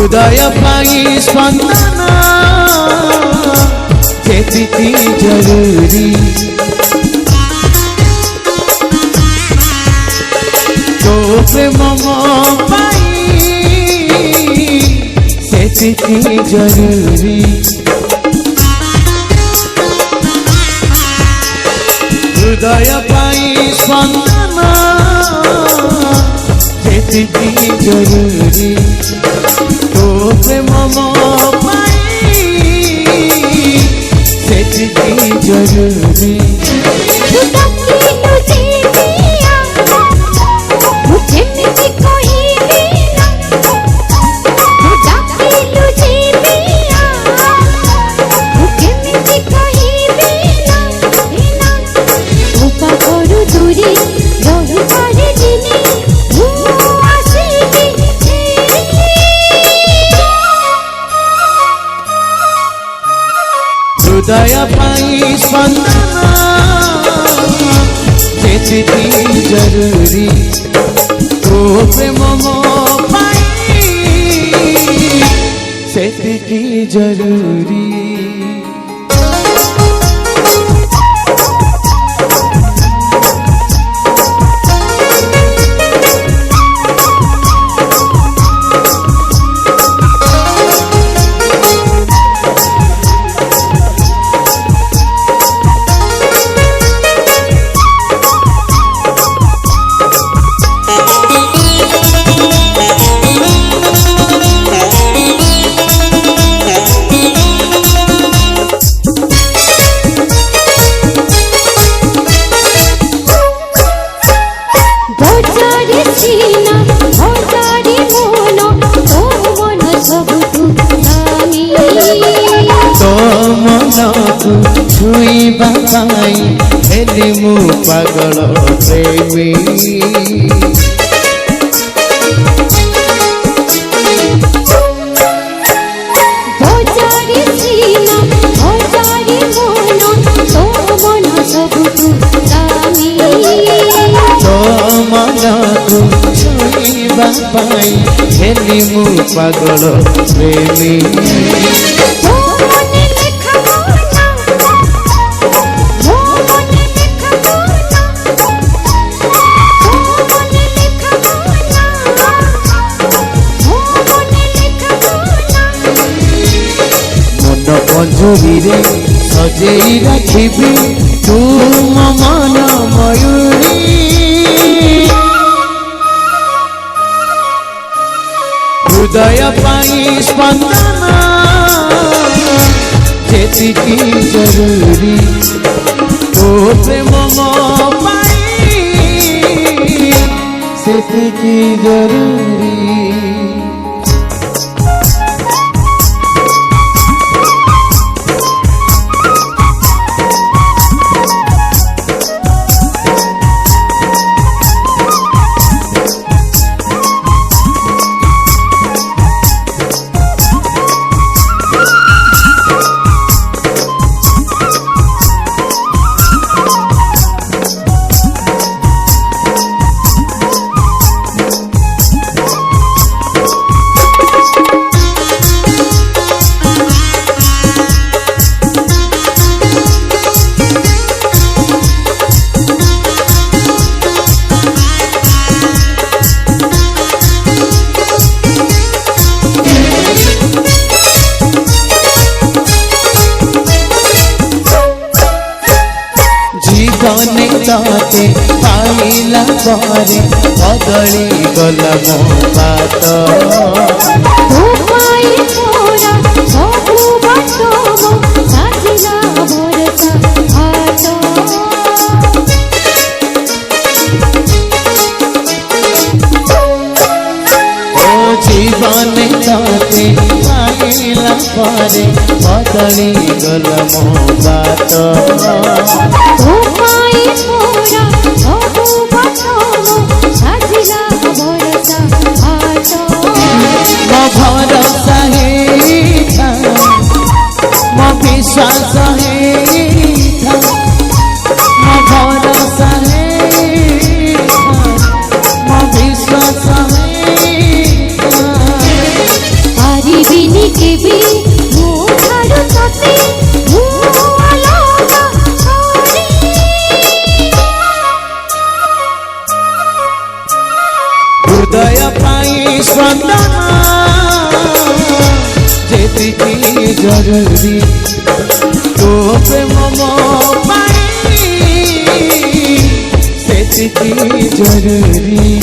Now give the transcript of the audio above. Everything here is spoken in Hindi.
हृदय पाई स्पंदन जेतिकी जरूरी तो प्रेम मो पाई सेतिकी जरूरी हृदय पाई स्पंदन जेतिकी जरूरी तो प्रेम मो पाई सेतिकी जरूरी हृदय पाई स्पंदन जेतिकी जरूरी तो प्रेम मो पाई सेतिकी जरूरी छुईबा पाई हेली मु पागल प्रेमी छुईबा पाई हेली मु पागल प्रेमी मंजूरी रे सजेई रखिबी तुम मन मयूरी हृदय पाई स्पंदन जेतिकी जरूरी तो प्रेम मो पाई सेतिकी जरूरी ताते पाइला पारे बदली गला मो बात तो पाई छोरा सबु बाटो मो साजिला भरसा हाट ओ जीवन ताते पाइला पारे बदली गला मो बात तो पाई छोरा सबु बाटो मो साजिला भरसा हाट मो भरोसा है था मो विश्वास है था मो भरोसा है था मो विश्वास है था आरे बंधन जेतिकी जरूरी तो प्रेम मो पाई सेतिकी जरूरी।